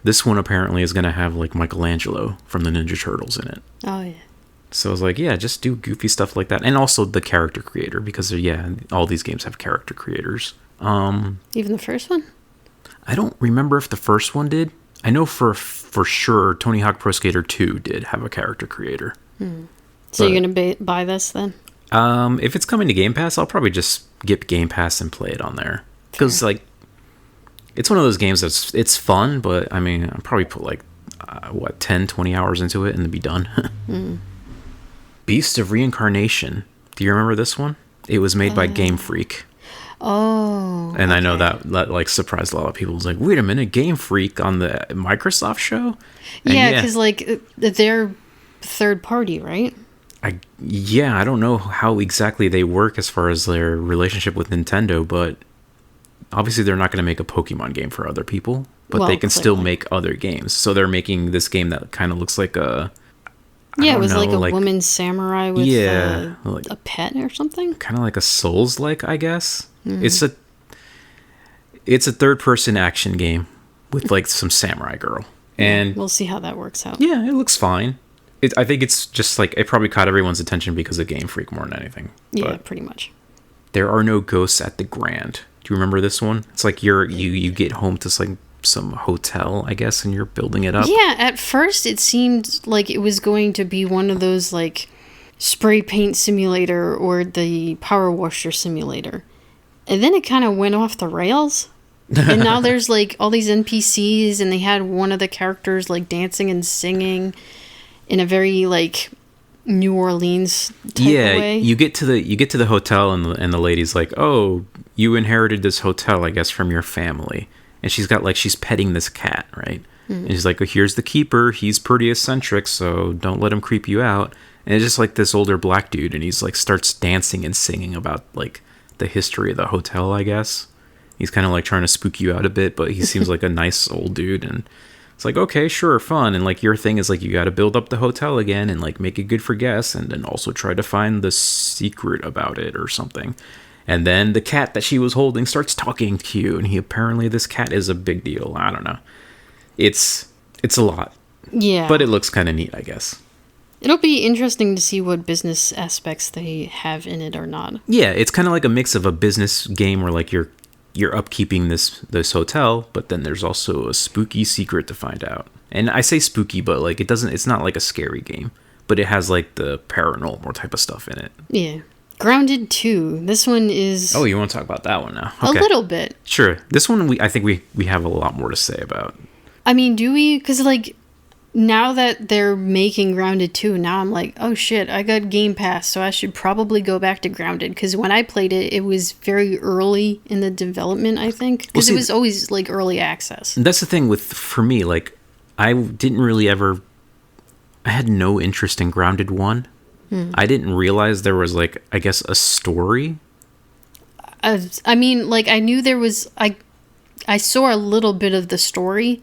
This one apparently is going to have like Michelangelo from the Ninja Turtles in it. Oh, yeah. So I was like, yeah, just do goofy stuff like that. And also the character creator, because all these games have character creators. Even the first one? I don't remember if the first one did. I know for sure Tony Hawk Pro Skater 2 did have a character creator. So you're going to buy this then? If it's coming to Game Pass, I'll probably just get Game Pass and play it on there. Because, like, it's one of those games it's fun, but, I mean, I'll probably put, like, 10, 20 hours into it and then be done. Beast of Reincarnation. Do you remember this one? It was made by Game Freak. Oh. And I know that like surprised a lot of people. It was like, wait a minute, Game Freak on the Microsoft show? And yeah, because like they're third party, right? I don't know how exactly they work as far as their relationship with Nintendo, but obviously they're not going to make a Pokemon game for other people, but they can still make other games. So they're making this game that kind of looks like a... Yeah, it was like a woman samurai with a pet or something. Kind of like a Souls-like, I guess. It's a third-person action game with like some samurai girl, and we'll see how that works out. Yeah, it looks fine. I think it's just like it probably caught everyone's attention because of Game Freak more than anything. Yeah, pretty much. There Are No Ghosts at the Grand. Do you remember this one? It's like you get home to like some hotel, I guess, and you're building it up. Yeah, at first it seemed like it was going to be one of those like spray paint simulator or the power washer simulator. And then it kind of went off the rails. And now there's like all these NPCs, and they had one of the characters like dancing and singing in a very like New Orleans type of way. You get to the hotel, and the lady's like, "Oh, you inherited this hotel, I guess, from your family." And she's petting this cat, right? And she's like, "Oh, here's the keeper. He's pretty eccentric, so don't let him creep you out." And it's just like this older black dude, and he's like starts dancing and singing about like the history of the hotel, I guess. He's kind of like trying to spook you out a bit, but he seems like a nice old dude. And it's like, okay, sure, fun. And like your thing is like you got to build up the hotel again and like make it good for guests, and then also try to find the secret about it or something. And then the cat that she was holding starts talking to you, and this cat is a big deal. I don't know. It's a lot. Yeah. But it looks kind of neat, I guess. It'll be interesting to see what business aspects they have in it or not. Yeah, it's kind of like a mix of a business game where like you're upkeeping this hotel, but then there's also a spooky secret to find out. And I say spooky, but like it's not like a scary game, but it has like the paranormal type of stuff in it. Yeah. Grounded 2. This one is... Oh, you want to talk about that one now? Okay. A little bit. Sure. This one I think we have a lot more to say about. I mean, do we? Because like now that they're making Grounded 2, now I'm like, oh shit, I got Game Pass, so I should probably go back to Grounded. Because when I played it, it was very early in the development, I think. Because it was always like early access. That's the thing for me, like, I didn't really ever... I had no interest in Grounded 1. I didn't realize there was, like, I guess, a story. I mean, like, I knew there was... I saw a little bit of the story,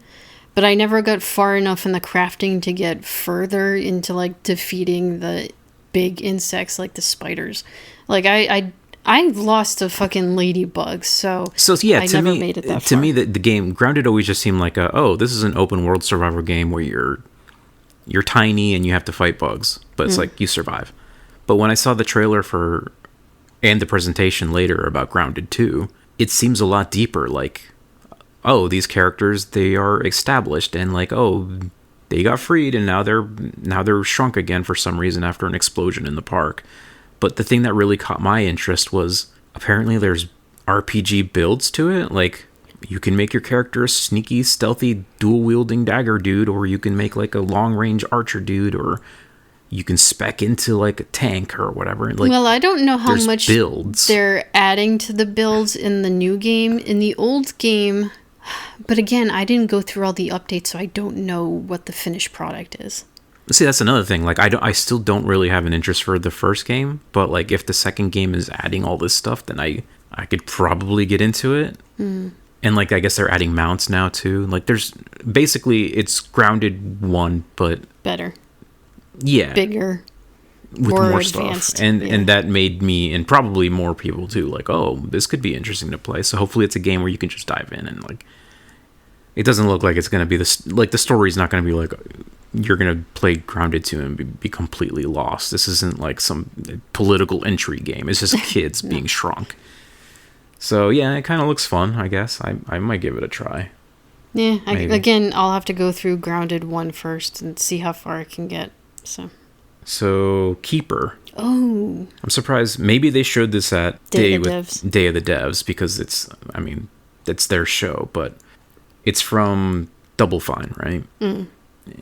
but I never got far enough in the crafting to get further into, like, defeating the big insects like the spiders. Like, I lost to fucking ladybugs, so yeah, I never made it that far. To me, the game, Grounded always just seemed like this is an open world survival game where you're tiny and you have to fight bugs, but it's like you survive. But when I saw the trailer and the presentation later about Grounded 2, it seems a lot deeper, like... Oh, these characters, they are established, and like, they got freed, and now they're shrunk again for some reason after an explosion in the park. But the thing that really caught my interest was apparently there's RPG builds to it. Like, you can make your character a sneaky, stealthy, dual-wielding dagger dude, or you can make like a long-range archer dude, or you can spec into like a tank or whatever. Like, well, I don't know how much builds they're adding to the builds in the new game. In the old game... But again, I didn't go through all the updates, so I don't know what the finished product is. See, that's another thing. Like, I still don't really have an interest for the first game, but like, if the second game is adding all this stuff, then I could probably get into it. And like, I guess they're adding mounts now too. Like, there's basically it's Grounded 1, but better. Yeah, bigger. With more stuff, and that made me, and probably more people too, like, oh, this could be interesting to play. So hopefully it's a game where you can just dive in, and like, it doesn't look like it's going to be this, like, the story's not going to be like you're going to play Grounded 2 and be completely lost. This isn't like some political intrigue game. It's just kids no. being shrunk. So yeah, it kind of looks fun, I guess. I might give it a try. Yeah, again, I'll have to go through Grounded 1 first and see how far I can get. So Keeper. Oh. I'm surprised. Maybe they showed this at Day of the Devs because it's their show, but it's from Double Fine, right?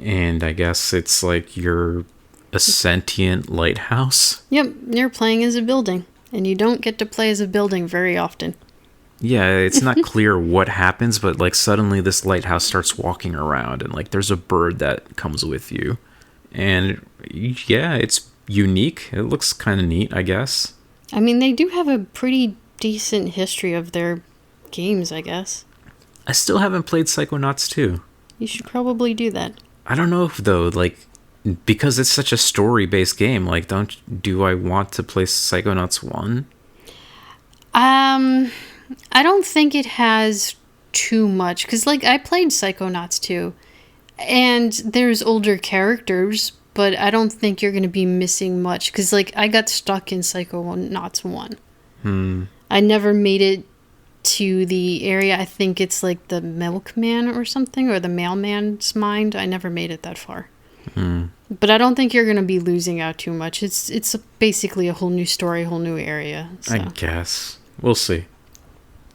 And I guess it's like you're a sentient lighthouse. Yep, you're playing as a building, and you don't get to play as a building very often. Yeah, it's not clear what happens, but like suddenly this lighthouse starts walking around, and like there's a bird that comes with you. And yeah, it's unique. It looks kind of neat, I guess. I mean, they do have a pretty decent history of their games, I guess. I still haven't played Psychonauts 2. You should probably do that. I don't know if, though, like, because it's such a story-based game, like, do I want to play Psychonauts 1? I don't think it has too much, because, like, I played Psychonauts 2. And there's older characters, but I don't think you're going to be missing much. Because, like, I got stuck in Psychonauts 1. I never made it to the area. I think it's, like, the milkman or something, or the mailman's mind. I never made it that far. But I don't think you're going to be losing out too much. It's basically a whole new story, whole new area. So. I guess. We'll see.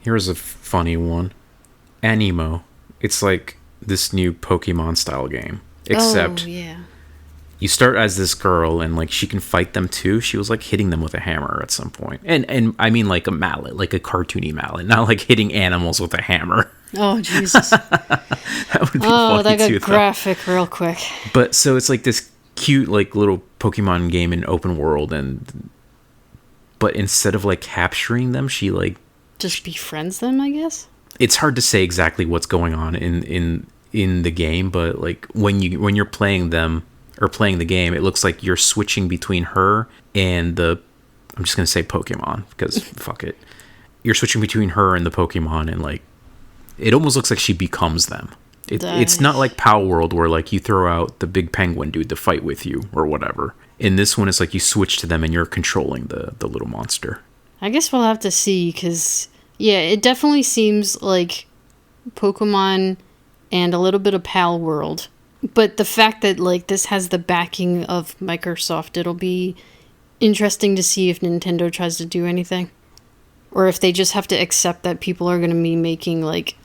Here's a funny one. Anemo. It's like this new Pokemon style game, except you start as this girl and like she can fight them too. She was like hitting them with a hammer at some point, and I mean like a mallet, like a cartoony mallet, not like hitting animals with a hammer. Oh Jesus! That would be funny that got too, graphic real quick. But so it's like this cute like little Pokemon game in open world, but instead of like capturing them, she like just befriends them, I guess. It's hard to say exactly what's going on in the game, but like when you're playing them or playing the game, it looks like you're switching between her and the, I'm just gonna say Pokemon because fuck it. You're switching between her and the Pokemon, and like it almost looks like she becomes them. It's not like Pow World where like you throw out the big penguin dude to fight with you or whatever. In this one, it's like you switch to them and you're controlling the little monster. I guess we'll have to see, because, yeah, it definitely seems like Pokemon and a little bit of Pal World. But the fact that, like, this has the backing of Microsoft, it'll be interesting to see if Nintendo tries to do anything. Or if they just have to accept that people are going to be making, like,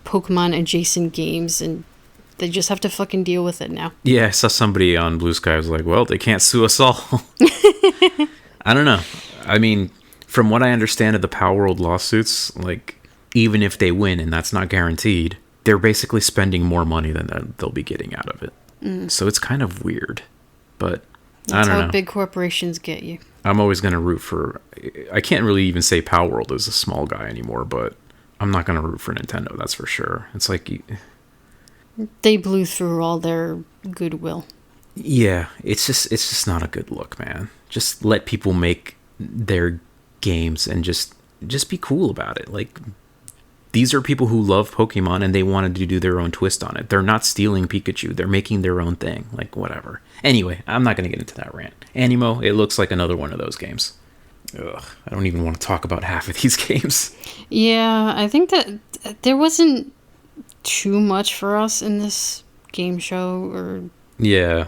Pokemon-adjacent games, and they just have to fucking deal with it now. Yeah, I saw somebody on Blue Sky was like, well, they can't sue us all. I don't know. I mean, from what I understand of the Power World lawsuits, like, even if they win, and that's not guaranteed, they're basically spending more money than they'll be getting out of it. So it's kind of weird. But I don't know. That's how big corporations get you. I'm always going to root for... I can't really even say Power World is a small guy anymore, but I'm not going to root for Nintendo, that's for sure. It's like... They blew through all their goodwill. Yeah, it's just not a good look, man. Just let people make their games and just be cool about it. Like, these are people who love Pokemon and they wanted to do their own twist on it. They're not stealing Pikachu. They're making their own thing. Like, whatever. Anyway, I'm not going to get into that rant. Animo, it looks like another one of those games. Ugh, I don't even want to talk about half of these games. Yeah, I think that there wasn't too much for us in this game show or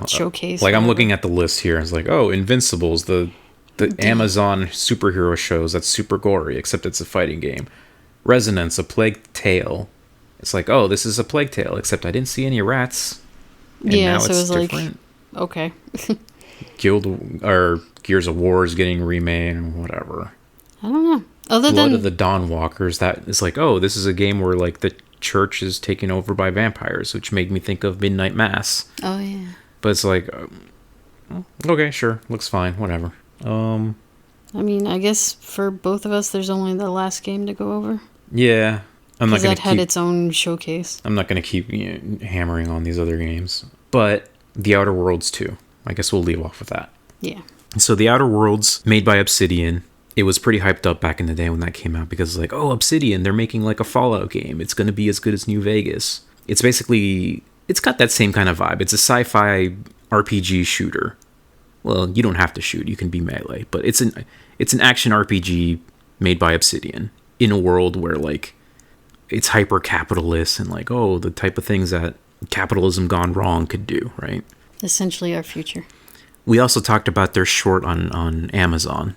showcase. Like, I'm looking at the list here. It's like, oh, Invincibles, the Amazon superhero shows. That's super gory, except it's a fighting game. Resonance, a Plague Tale. It's like, oh, this is a Plague Tale, except I didn't see any rats. And yeah, now so it's different. Like, okay. Gears of War is getting remade and whatever. I don't know. Blood of the Dawnwalkers, that is like, oh, this is a game where like the church is taken over by vampires, which made me think of Midnight Mass. Oh yeah. But it's like, okay, sure, looks fine, whatever. I mean, I guess for both of us, there's only the last game to go over. Yeah, because that had its own showcase. I'm not gonna keep hammering on these other games, but The Outer Worlds 2. I guess we'll leave off with that. Yeah. So The Outer Worlds, made by Obsidian. It was pretty hyped up back in the day when that came out because it's like, oh, Obsidian, they're making like a Fallout game. It's going to be as good as New Vegas. It's basically, it's got that same kind of vibe. It's a sci-fi RPG shooter. Well, you don't have to shoot. You can be melee. But it's an action RPG made by Obsidian in a world where like it's hyper-capitalist and like, oh, the type of things that capitalism gone wrong could do, right? Essentially our future. We also talked about their short on Amazon,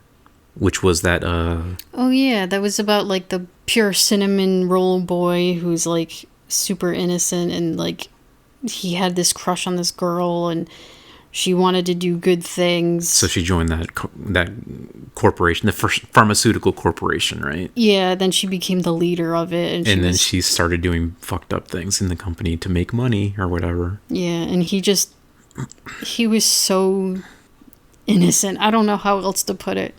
which was that oh yeah, that was about like the pure cinnamon roll boy who's like super innocent and like he had this crush on this girl and she wanted to do good things. So she joined that corporation, the first pharmaceutical corporation, right? Yeah, then she became the leader of it, and then she started doing fucked up things in the company to make money or whatever. Yeah, and he was so innocent. I don't know how else to put it.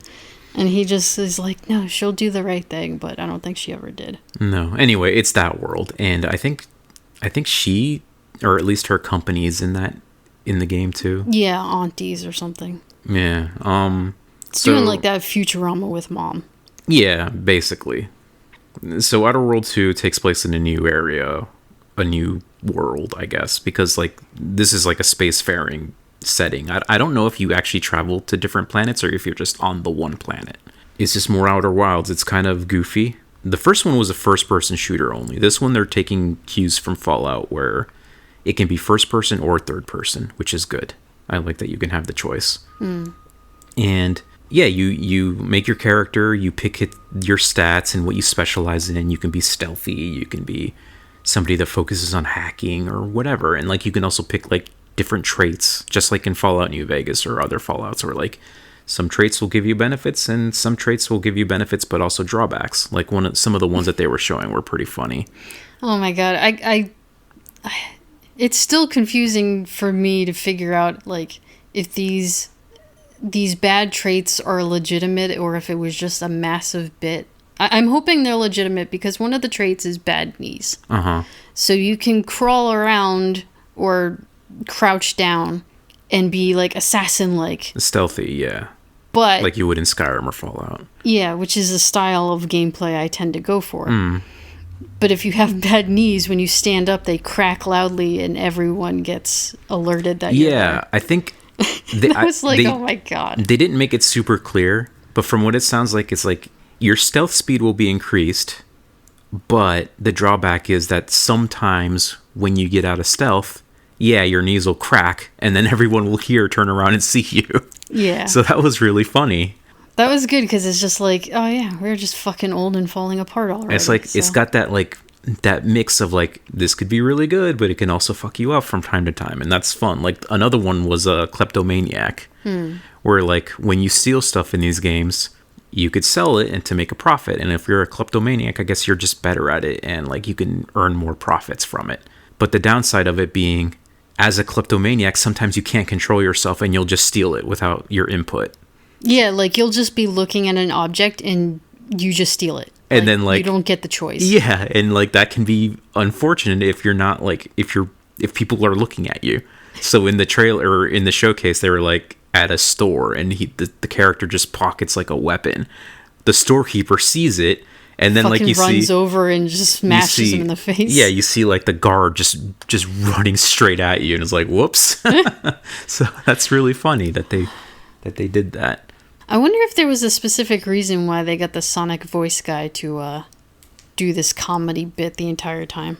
And he just is like, no, she'll do the right thing, but I don't think she ever did. No. Anyway, it's that world, and I think she, or at least her company, is in the game too. Yeah, aunties or something. Yeah. It's doing like that Futurama with mom. Yeah, basically. So Outer World 2 takes place in a new area, a new world, I guess, because like this is like a spacefaring setting. I don't know if you actually travel to different planets or if you're just on the one planet. It's just more Outer Wilds. It's kind of goofy. The first one was a first-person shooter only. This one they're taking cues from Fallout where it can be first-person or third-person, which is good. I like that you can have the choice. And yeah, you make your character, you pick your stats and what you specialize in. You can be stealthy, you can be somebody that focuses on hacking or whatever. And like you can also pick like different traits, just like in Fallout New Vegas or other Fallouts, where like some traits will give you benefits and some traits will give you benefits but also drawbacks. Like some of the ones that they were showing were pretty funny. Oh my god, I it's still confusing for me to figure out like if these bad traits are legitimate or if it was just a massive bit I'm hoping they're legitimate because one of the traits is bad knees. Uh-huh. So you can crawl around or crouch down and be like assassin-like. Stealthy, yeah. But like you would in Skyrim or Fallout. Yeah, which is the style of gameplay I tend to go for. But if you have bad knees, when you stand up, they crack loudly and everyone gets alerted that you're there. I think... I was like, oh my god. They didn't make it super clear, but from what it sounds like, it's like your stealth speed will be increased, but the drawback is that sometimes when you get out of stealth, your knees will crack, and then everyone will turn around and see you. Yeah. So that was really funny. That was good, because it's just like, oh yeah, we're just fucking old and falling apart already. It's like, it's got that, like, that mix of, like, this could be really good, but it can also fuck you up from time to time, and that's fun. Like, another one was a kleptomaniac, where, like, when you steal stuff in these games, you could sell it and to make a profit, and if you're a kleptomaniac, I guess you're just better at it, and, like, you can earn more profits from it. But the downside of it being, as a kleptomaniac, sometimes you can't control yourself, and you'll just steal it without your input. Yeah, like, you'll just be looking at an object, and you just steal it. And then, like, you don't get the choice. Yeah, and like that can be unfortunate if you're not like if people are looking at you. So in the trailer or in the showcase, they were like at a store, and the character just pockets like a weapon. The storekeeper sees it, and then fucking like you runs see over and just smashes him in the face. Yeah, you see like the guard just running straight at you, and it's like whoops. So that's really funny that they did that. I wonder if there was a specific reason why they got the Sonic voice guy to do this comedy bit the entire time.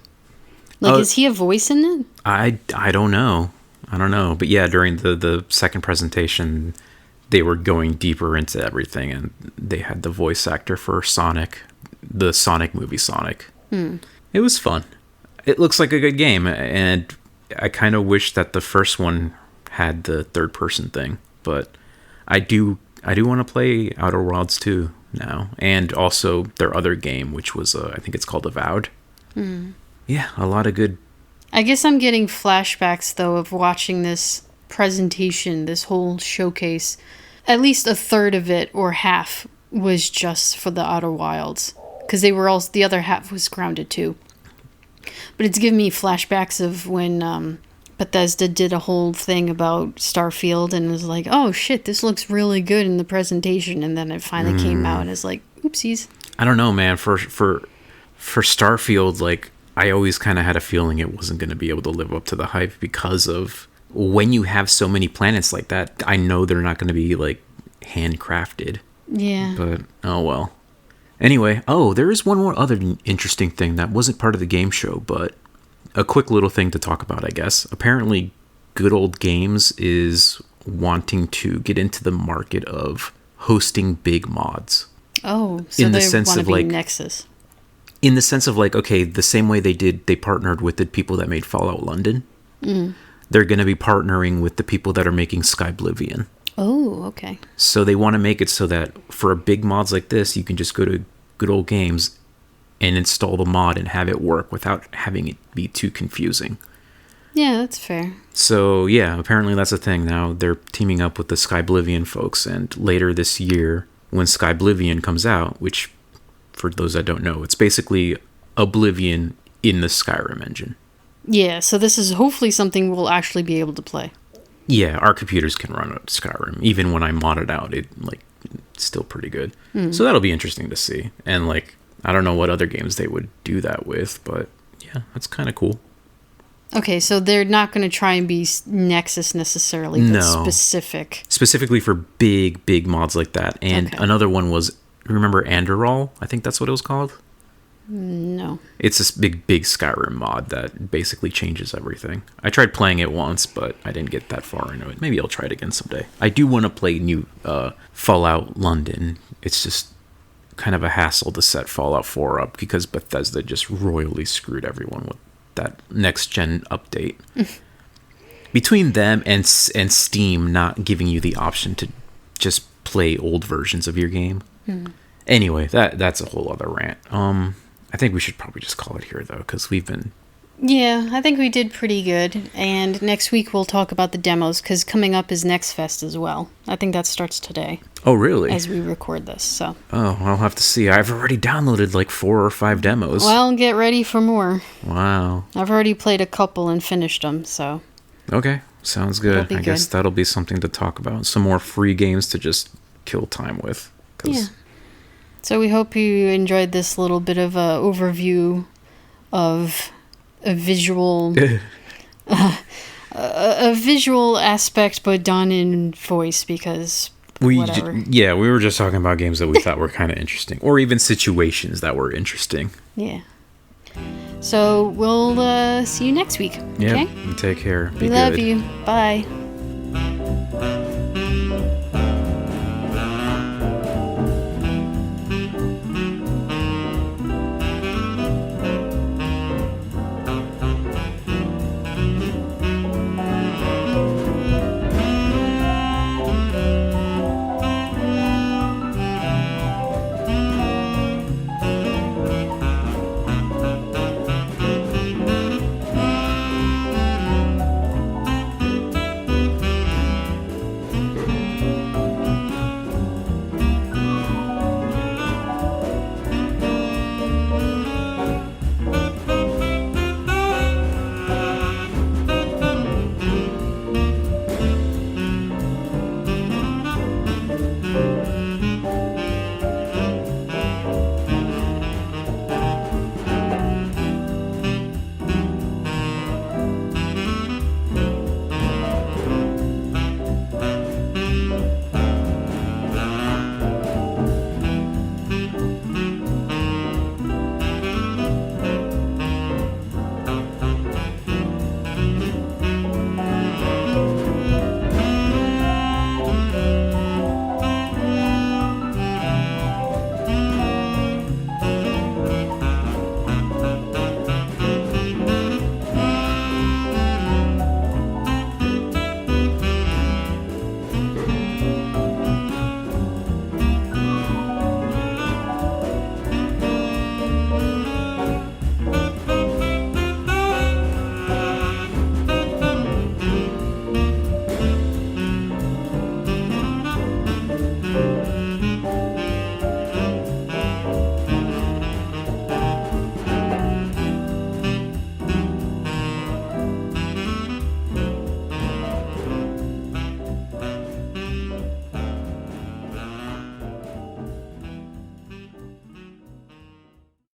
Like, is he a voice in it? I don't know. But yeah, during the second presentation, they were going deeper into everything, and they had the voice actor for Sonic, the Sonic movie Sonic. It was fun. It looks like a good game, and I kind of wish that the first one had the third-person thing, but I do want to play Outer Worlds 2 now, and also their other game, which was, I think it's called Avowed. Yeah, a lot of good... I guess I'm getting flashbacks, though, of watching this presentation, this whole showcase. At least a third of it, or half, was just for the Outer Wilds. Because the other half was grounded, too. But it's giving me flashbacks of when... Bethesda did a whole thing about Starfield and was like, oh shit, this looks really good in the presentation, and then it finally came out and it's like, oopsies. I don't know, man. For Starfield, like, I always kind of had a feeling it wasn't going to be able to live up to the hype because of when you have so many planets like that, I know they're not going to be, like, handcrafted. Yeah. But, oh well. Anyway, there is one more other interesting thing that wasn't part of the game show, but a quick little thing to talk about, I guess. Apparently, Good Old Games is wanting to get into the market of hosting big mods. Oh, so they want to be Nexus. In the sense of, like, okay, the same way they partnered with the people that made Fallout London, they're going to be partnering with the people that are making Skyblivion. Oh, okay. So they want to make it so that for big mods like this, you can just go to Good Old Games and install the mod and have it work without having it be too confusing. Yeah, that's fair. So, yeah, apparently that's a thing now. They're teaming up with the Skyblivion folks, and later this year, when Skyblivion comes out, which, for those that don't know, it's basically Oblivion in the Skyrim engine. Yeah, so this is hopefully something we'll actually be able to play. Yeah, our computers can run Skyrim. Even when I mod it out, it's still pretty good. So that'll be interesting to see. And, like, I don't know what other games they would do that with, but yeah, that's kind of cool. Okay, so they're not going to try and be Nexus necessarily, but specific. Specifically for big mods like that. And another one was, remember Andorol? I think that's what it was called? No. It's this big Skyrim mod that basically changes everything. I tried playing it once, but I didn't get that far into it. Maybe I'll try it again someday. I do want to play new Fallout London. It's just kind of a hassle to set Fallout 4 up because Bethesda just royally screwed everyone with that next gen update. Between them and Steam not giving you the option to just play old versions of your game. Anyway, that's a whole other rant. I think we should probably just call it here though, because we've been Yeah, I think we did pretty good. And next week we'll talk about the demos, because coming up is Next Fest as well. I think that starts today. Oh, really? As we record this, so. Oh, I'll have to see. I've already downloaded like 4 or 5 demos. Well, get ready for more. Wow. I've already played a couple and finished them, so. Okay, sounds good. I guess that'll be something to talk about. Some more free games to just kill time with. Yeah. So we hope you enjoyed this little bit of a overview of a visual a visual aspect, but done in voice, because we were just talking about games that we thought were kind of interesting, or even situations that were interesting. Yeah. So we'll see you next week. Yeah. Okay? Take care. Be we good. love you. Bye.